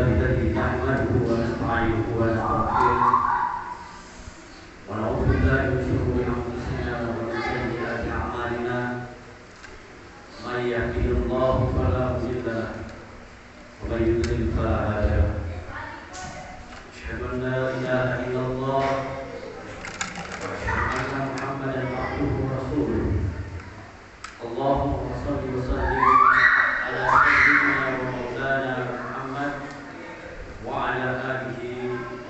الذي نحمده ونستعينه ونستغفره ونعوذ بالله من شرور أنفسنا ومن سيئات أعمالنا من يهده الله فلا مضل له ومن يضلل فلا هادي له أشهد أن لا إله إلا الله وأشهد أن محمدا عبده ورسوله اللهم صل وسلم على سيدنا ومولانا محمد وعلى آله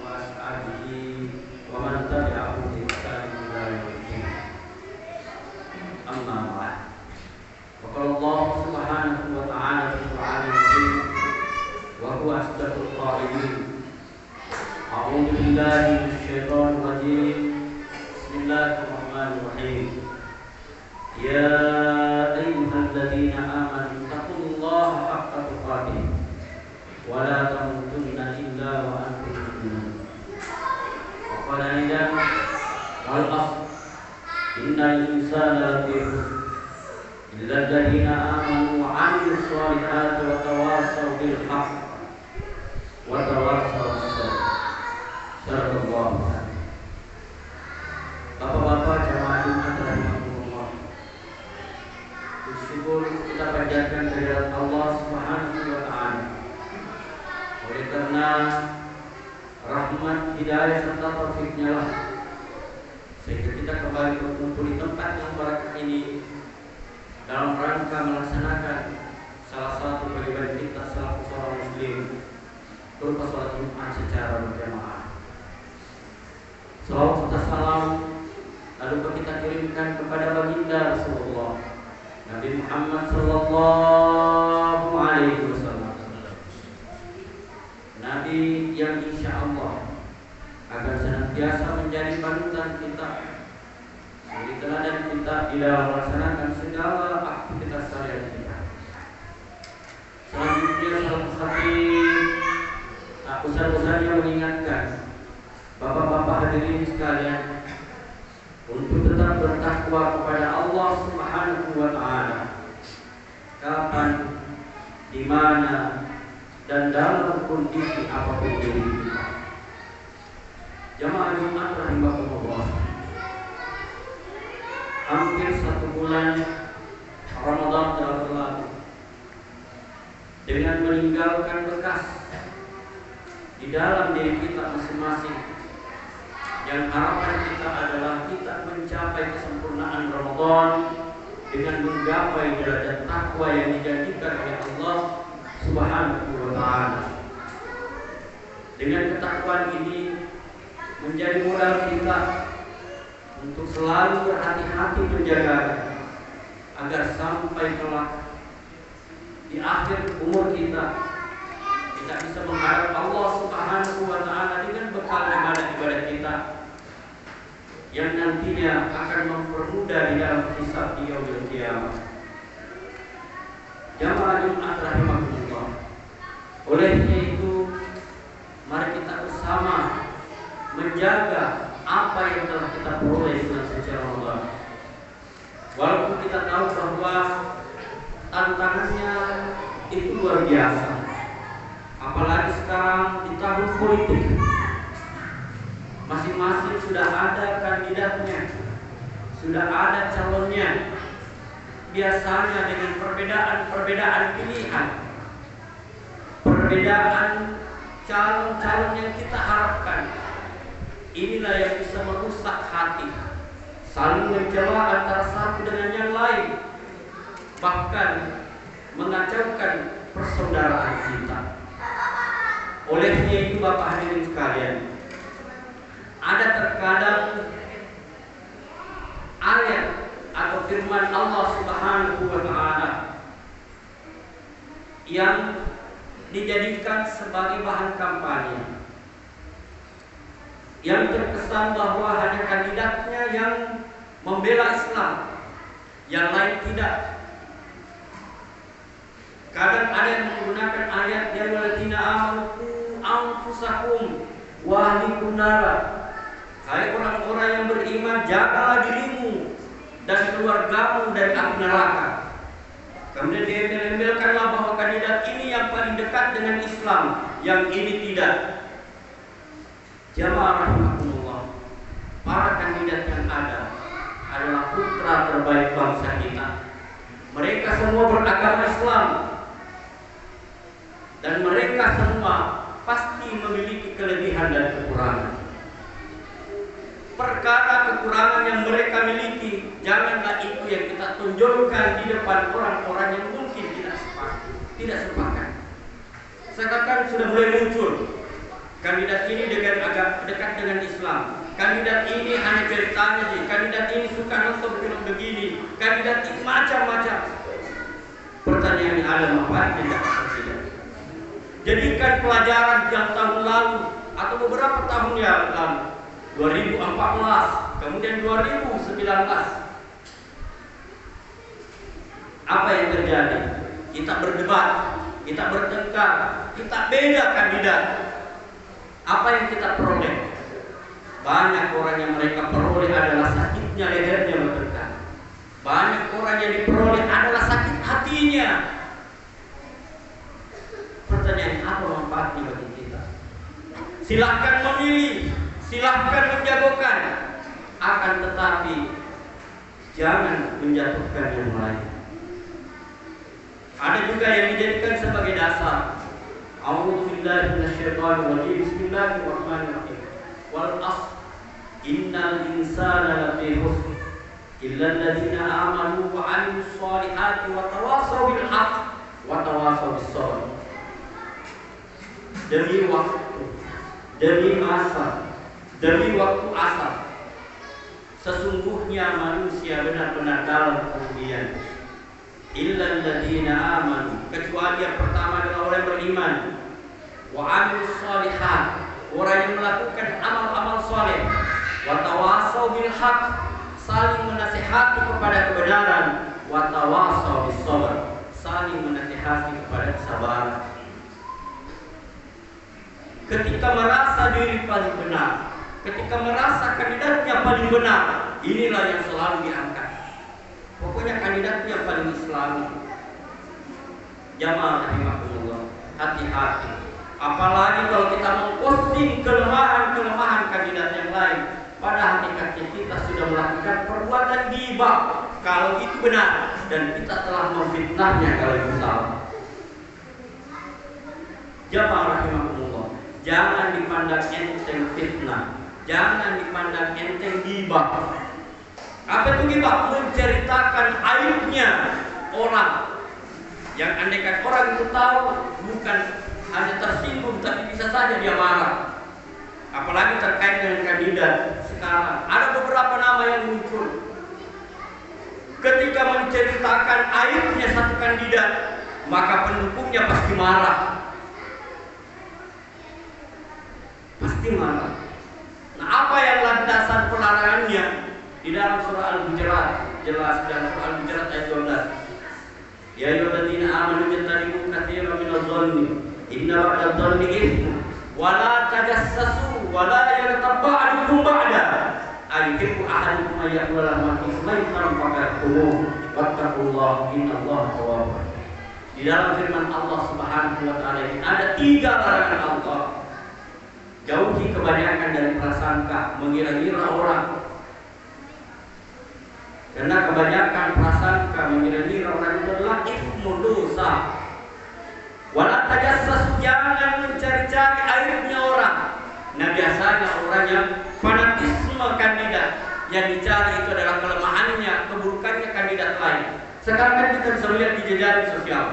وأصحابه ومن تبعه بإحسان إلى يوم الدين أما بعد وقال الله سبحانه وتعالى في القرآن الكريم وهو أصدق القائلين أعوذ بالله من الشيطان الرجيم بسم الله الرحمن الرحيم يا أيها الذين آمنوا اتقوا الله حق تقاته ولا تموتن إلا وأنتم مسلمون وقال أيضا والعصر إن الإنسان لفي خسر إلا الذين آمنوا وعملوا الصالحات وتواصوا بالحق وتواصوا بالصبر صدق الله. Bapak-bapak jamaah Jumat rahimahumullah, bersyukur kita panjatkan kehadirat Allah Subhanahu wa taala. Oleh karena rahmat, hidayah serta taufiknya lah sehingga kita kembali berkumpul di tempat yang barakah ini dalam rangka melaksanakan salah satu kewajiban kita selaku seorang muslim, berupa salat Jumat secara berjamaah. Salawat serta salam lalu kita kirimkan kepada baginda Rasulullah Nabi Muhammad sallallahu alaihi wasallam, Nabi yang insya Allah agar senantiasa menjadi panutan kita, menjadi teladan kita di dalam melaksanakan segala aktivitas sehari-hari kita. Selanjutnya salam hati ustaz-ustaz yang mengingatkan bapak-bapak hadirin sekalian untuk tetap bertakwa kepada Allah Subhanahu wa taala kapan, di mana dan dalam kondisi apapun diri kita. Jamaah Jumat rahimahumullah, hampir 1 bulan Ramadan telah berlalu dengan meninggalkan bekas di dalam diri kita masing-masing. Yang harapan kita adalah kita mencapai kesempurnaan Ramadan dengan menggapai derajat takwa yang dijanjikan oleh Allah Subhanahu wa taala. Dengan ketakwaan ini menjadi modal kita untuk selalu berhati-hati menjaga agar sampai kelak di akhir umur kita bisa menghadap Allah Subhanahu wa taala dengan bekal ibadah-ibadah kita yang nantinya akan mempermudah di dalam hisab di yaumil qiyamah. Jamaah Jumat rahimahullah, olehnya itu mari kita bersama menjaga apa yang telah kita peroleh dalam suci Ramadan. Walaupun kita tahu bahwa tantangannya itu luar biasa, apalagi sekarang di tahun politik. Masing-masing sudah ada kandidatnya, sudah ada calonnya. Biasanya dengan perbedaan pilihan, perbedaan calon-calon yang kita harapkan, inilah yang bisa merusak hati, saling mencela antara satu dengan yang lain, bahkan mengacaukan persaudaraan kita. Olehnya itu Bapak hadirin sekalian, ada terkadang ayat atau firman Allah Subhanahu wa taala yang dijadikan sebagai bahan kampanye, yang terkesan bahwa hanya kandidatnya yang membela Islam, yang lain tidak. Kadang ada yang menggunakan ayat ya ayyuhalladzina amanu anfusakum wa ahlikum nara. Hai orang-orang yang beriman, jagalah dirimu dan keluargamu dari api neraka. Kemudian diambil-ambilkanlah bahwa kandidat ini yang paling dekat dengan Islam, yang ini tidak. Jamaah rahimakumullah, para kandidat yang ada adalah putra terbaik bangsa kita. Mereka semua beragama Islam, dan mereka semua pasti memiliki kelebihan dan kekurangan. Perkara kekurangan yang mereka miliki, janganlah itu yang kita tunjukkan di depan orang-orang yang mungkin tidak sepakat. Sekarang sudah mulai muncul kandidat ini agak dekat dengan Islam, kandidat ini hanya ceritanya sih, kandidat ini suka nonton film begini, kandidat ini macam-macam. Pertanyaannya ada manfaatnya tidak? Jadikan pelajaran yang tahun lalu atau beberapa tahun yang lalu, 2014, kemudian 2019. Apa yang terjadi? Kita berdebat, kita bertengkar, kita beda kandidat. Apa yang kita peroleh? Banyak orang yang mereka peroleh adalah sakitnya lehernya bertengkar. Banyak orang yang diperoleh adalah sakit hatinya. Pertanyaan, apa manfaatnya bagi kita? Silahkan memilih, silahkan menjagokan, akan tetapi jangan menjatuhkan yang lain. Ada juga yang dijadikan sebagai dasar. A'udzubillahi minasyaitonir rajim. Bismillahirrahmanirrahim. Wal 'ashr innal insana lafi khusr illa alladziina aamanu wa 'amilus shalihati wa tawassaw bil haqq wa tawassaw bis sabr. Demi waktu, demi masa, demi waktu asar, sesungguhnya manusia benar-benar dalam kerugian. Illa alladziina aamanu, kecuali yang pertama adalah orang yang beriman, wa 'amilus shalihat, orang yang melakukan amal-amal saleh, wa tawassaw bil haqq, saling menasihati kepada kebenaran, wa tawassaw bis sabr, saling menasihati kepada kesabaran. Ketika merasa diri paling benar, ketika merasa kandidatnya paling benar, inilah yang selalu diangkat. Pokoknya kandidatnya yang paling Islami. Jamaah rahimakumullah, hati-hati. Apalagi kalau kita memposting kelemahan-kelemahan kandidat yang lain, pada hakikatnya kita sudah melakukan perbuatan ghibah kalau itu benar, dan kita telah memfitnahnya kalau itu salah. Jamaah rahimakumullah, jangan dipandang enteng fitnah, jangan dipandang enteng ghibah. Apa itu ghibah? Menceritakan aibnya orang, yang andaikan orang itu tahu, bukan hanya tersinggung, tapi bisa saja dia marah. Apalagi terkait dengan kandidat sekarang, ada beberapa nama yang muncul. Ketika menceritakan aibnya satu kandidat, maka pendukungnya pasti marah. Pasti marah. Nah, apa yang landasan pelarangannya? Di dalam surah Al-Hujurat jelas, dalam surah Al-Hujurat ayat 12. Ya ayyuhalladzina amanu ijtanibu katsiran minadh-dhanni inna ba'dadh-dhanni itsmun wa la tajassasu wa la yaghtab ba'dukum ba'da ayyuhibbu ahadukum an ya'kula lahma maytan faqatumuh wattaqullaha innallaha tawwabur. Di dalam firman Allah Subhanahu wa taala ini ada 3 larangan Allah. Jauhi kebanyakan dari prasangka, mengira-ngira orang. Karena kebanyakan prasangka, mengira-ngira orang itu adalah ismu, dosa. Wala tajassasu, jangan mencari-cari aibnya orang. Nah, biasanya orang yang fanatisme kandidat, yang dicari itu adalah kelemahannya, keburukannya kandidat lain. Sekarang kan kita bisa melihat di jejaring sosial.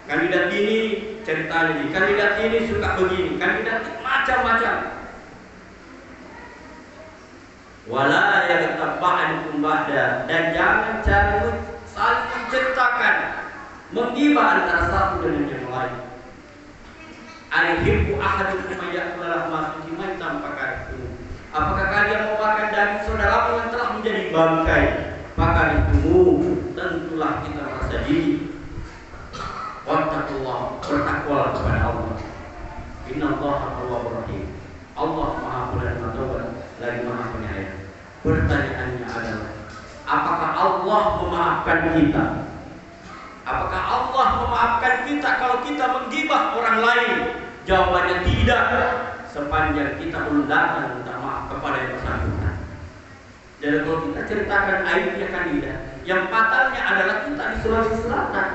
Kandidat ini ceritanya ini, kandidat ini suka begini, kandidat ini macam-macam. Wala yaghtab ba'dukum ba'da, dan jangan cari saling menceritakan, menggibah antara satu dengan yang lain. Ayyuhibbu ahadukum an ya'kula lahma maytan fakarihtumuh. Apakah kalian mau makan daging saudaramu yang telah menjadi bangkai? Fakarihtumuh, tentulah kita merasa jijik. Wattaqullah, bertakwalah kepada Allah. Innallaha tawwabur rahim. Allah Maha Penerima Taubat lagi Maha Penyayang. Pertanyaannya adalah, apakah Allah memaafkan kita? Apakah Allah memaafkan kita kalau kita menggibah orang lain? Jawabannya tidak, sepanjang kita undang minta maaf kepada yang bersangkutan. Jadi kalau kita ceritakan aibnya kandidat, yang fatalnya adalah kita di Sulawesi Selatan,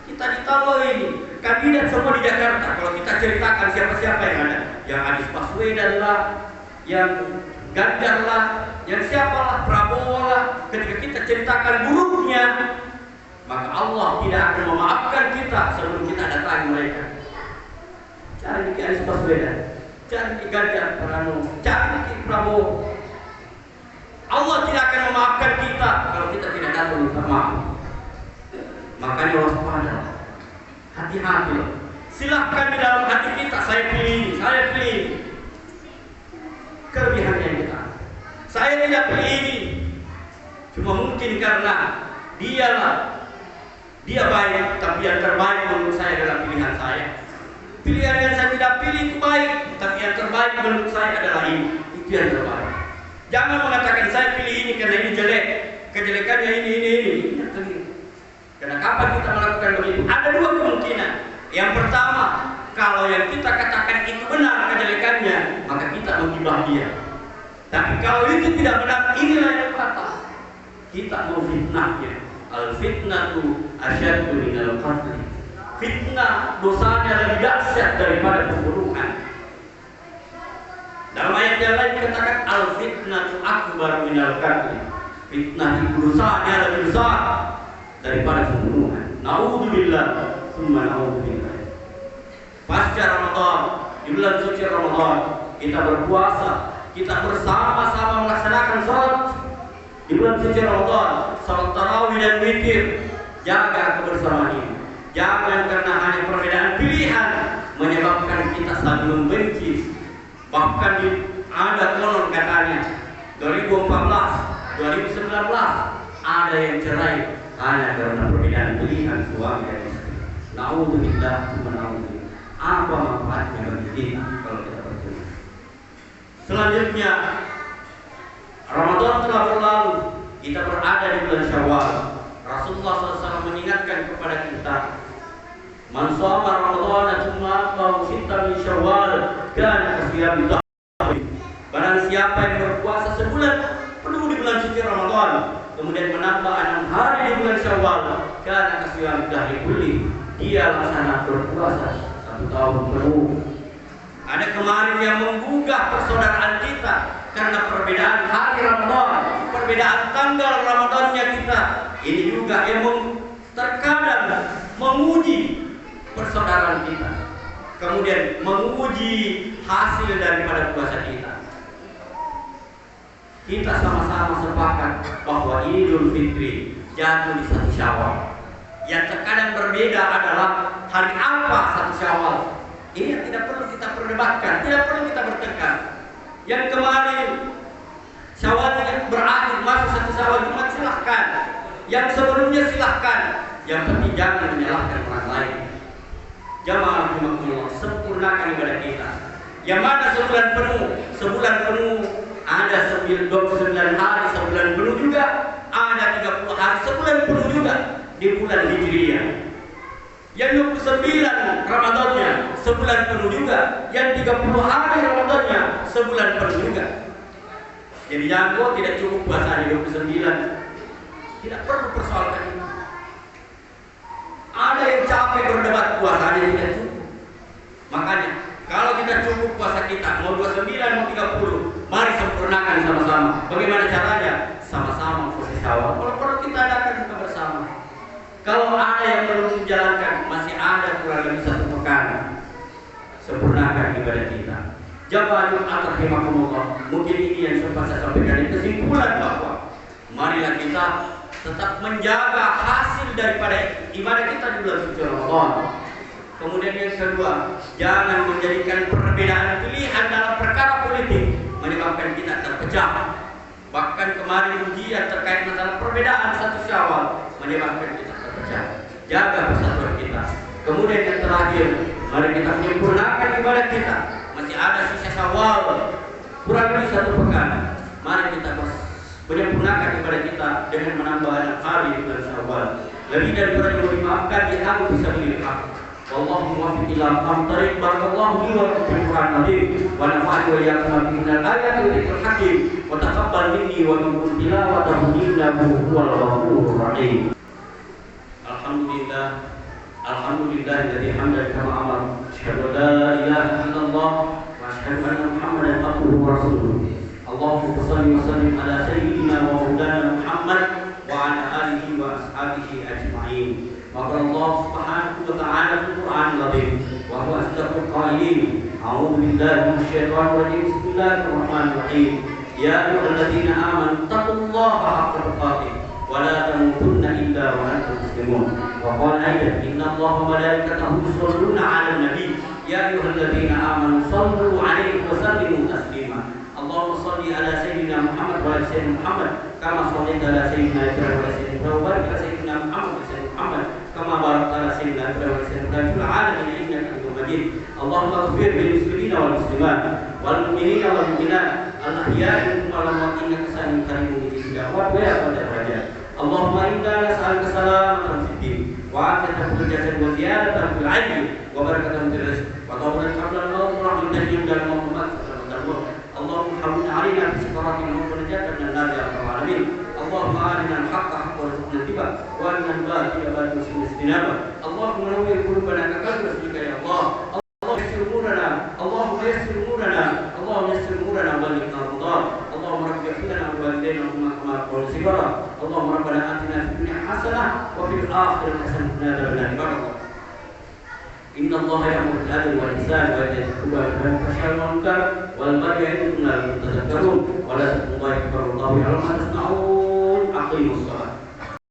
kita di Talo ini, kandidat semua di Jakarta. Kalau kita ceritakan siapa-siapa yang ada, yang Anies Baswedan lah, yang Ganjar lah, yang siapalah, Prabowo lah, ketika kita ceritakan buruknya, maka Allah tidak akan memaafkan kita sebelum kita datangi mereka. Cari di Anies Baswedan, cari di Ganjar Pranowo, cari di Prabowo. Allah tidak akan memaafkan kita kalau kita tidak datang minta maaf. Makanya waspada, hati-hati. Silahkan di dalam hati kita, saya pilih, saya pilih. Kelebihannya kita, saya tidak pilih ini. Cuma mungkin karena dia baik, tapi yang terbaik menurut saya adalah pilihan saya. Pilihan yang saya tidak pilih itu baik, tapi yang terbaik menurut saya adalah ini. Itu yang terbaik. Jangan mengatakan saya pilih ini karena ini jelek, kejelekannya ini. Karena kapan kita melakukan begitu? Ada dua kemungkinan. Yang pertama, kalau yang kita katakan itu benar kejelekannya, maka kita menggibah dia. Tapi kalau itu tidak benar, inilah yang fatal. Kita mau fitnahnya. Al fitnatu asyaddu minal qatl. Fitnah dosanya lebih dahsyat daripada pembunuhan. Dalam ayat yang lain dikatakan al fitnatu akbar minal qatl. Fitnah itu dosanya lebih besar daripada pembunuhan. Naudzubillah, tsumma naudzubillah. Pasca Ramadan, di bulan suci Ramadan, kita berpuasa, kita bersama-sama melaksanakan salat. Di bulan suci Ramadan, salat tarawih dan witir, jaga kebersamaan ini. Jangan karena hanya perbedaan pilihan menyebabkan kita saling membenci. Bahkan ada konon katanya 2014, 2019 ada yang cerai hanya karena perbedaan pilihan suami dan istri. Naudzubillah, naudzubillah. Apa manfaatnya bagi kita kalau kita bercerai? Selanjutnya, Ramadan telah berlalu, kita berada di bulan Syawal. Rasulullah SAW mengingatkan kepada kita, man shoma Ramadan tsumma atba'ahu sittan min Syawal kana kasiyami dahri. Barang siapa yang berpuasa sebulan penuh di bulan suci Ramadan, kemudian menambah 6 hari di bulan Syawal, kana kasiyami dahri kulli, dia laksana berpuasa 1 tahun penuh. Ada kemarin yang menggugah persaudaraan kita karena perbedaan hari Ramadan, perbedaan tanggal Ramadannya kita. Ini juga yang terkadang menguji persaudaraan kita, kemudian menguji hasil daripada puasa kita. Kita sama-sama sepakat bahwa Idul Fitri jatuh di 1 Syawal. Yang terkadang berbeda adalah hari apa 1 Syawal. Ini yang tidak perlu kita perdebatkan, tidak perlu kita bertengkar. Yang kemarin Syawal yang berakhir masuk 1 Syawal Jumat, silahkan. Yang sebelumnya silahkan. Yang penting jangan menyalahkan orang lain. Jamaah rahimakumullah, sempurnakan ibadah kita. Yang mana sebulan penuh ada 29 hari, sebulan penuh juga, ada 30 hari, sebulan penuh juga di bulan Hijriah. Yang 29 Ramadannya sebulan penuh juga, yang 30 hari Ramadannya sebulan penuh juga. Jadi jangan tidak cukup puasa di 29. Tidak perlu persoalkan itu. Ada yang capek berdebat puasanya tidak cukup. Makanya kalau kita cukup puasa kita mau 29 mau 30, mari sempurnakan sama-sama. Bagaimana caranya? Sama-sama puasa Syawal. Kalau perlu kita adakan buka bersama. Kalau ada yang belum menjalankan, masih ada kurang lebih 1 pekan. Sempurnakan ibadah kita. Jamaah Jumat rahimakumullah. Mungkin ini yang sempat saya sampaikan, kesimpulan bahwa marilah kita tetap menjaga hasil daripada ibadah kita di bulan suci Ramadan. Kemudian yang kedua, jangan menjadikan perbedaan pilihan dalam perkara politik menyebabkan kita terpecah. Bahkan kemarin ujian terkait masalah perbedaan 1 Syawal menyebabkan kita terpecah. Jaga persatuan kita. Kemudian yang terakhir, mari kita menyempurnakan ibadah kita. Masih ada sisa Syawal kurang lebih 1 pekan. Mari kita menyempurnakan ibadah kita dengan menambah 6 hari di bulan Syawal. lebih daripada yang dimaafkan di aku bisa dilihat. Wallahu muwaffiq ila aqwamit thariq. Barakallahu li wa lakum fil Qur'anil azim wa nafa'ani wa iyyakum bima ayati wa dzikril hakim wa taqabbal minni wa minkum tilawatahu innahu huwal ghafurur rahim. Alhamdulillah, alhamdulillahilladzi hamdan kama amara. Asyhadu an la ilaha illallah wa asyhadu anna Muhammadan abduhu wa rasuluh. Allahumma shalli wa sallim ala sayyidina wa maulana Muhammad wa ala alihi wa ashabihi ajma'in. Maka Allah Subhanahu wa ta'ala fil Qur'anil azim wa huwa asdaqul qailin. A'udzu billahi minasyaitonir rajim. Bismillahir rahmanir rahim. Ya ayyuhalladzina amanu taqullaha haqqa tuqatih wa la tamutunna illa wa antum muslimun. Wa qala aidan inna Allaha wa malaikatahu yusholluna 'alan nabi. Ya ayyuhalladzina amanu shallu 'alaihi wa sallimu taslima. Allahumma shalli ala sayyidina Muhammad wa ala sayyidina Muhammad kama shallaita ala sayyidina Ibrahim wa ala sayyidina Ibrahim wa barik ala sayyidina Muhammad wa sayyidina Muhammad kama barakta ala sayyidina Ibrahim wa sayyidina Ibrahim fil 'alamin innaka Hamidum Majid. Allahumma ighfir lil muslimina wal muslimat wal mu'minina wal mu'minat al ahya'i minhum wal amwat innaka sami'un qaribun mujibud da'wat wa ya qadar raja. Allahumma inna nas'aluka salamatan fid din wa 'afiyatan fil jasad wa ziyadatan fil 'ilmi wa barakatan fil rizq wa tawbatan qabla al-maut wa rahmatan inda al-maut. اللهم حمد علينا بسكرات الموت ونجاة من النار يا رب العالمين. اللهم أرنا الحق حقا وارزقنا اتباعه وأرنا الباطل باطلا وارزقنا اجتنابه. اللهم نور قلوبنا كقلب رسولك يا الله. اللهم يسر أمورنا، اللهم يسر أمورنا، اللهم يسر أمورنا وبلغنا رمضان. اللهم رب اغفر لنا ولوالدينا وأمهاتنا كما قال صغارا. اللهم ربنا آتنا في الدنيا حسنة وفي الآخرة حسنة وقنا عذاب النار. إن الله يأمر بالعدل والإحسان وإيتاء ذي القربى وينهى عن الفحشاء والمنكر والبغي يعظكم لعلكم تذكرون. ولا تذكروا الله أكبر والله يعلم ما تصنعون. أقيموا الصلاة.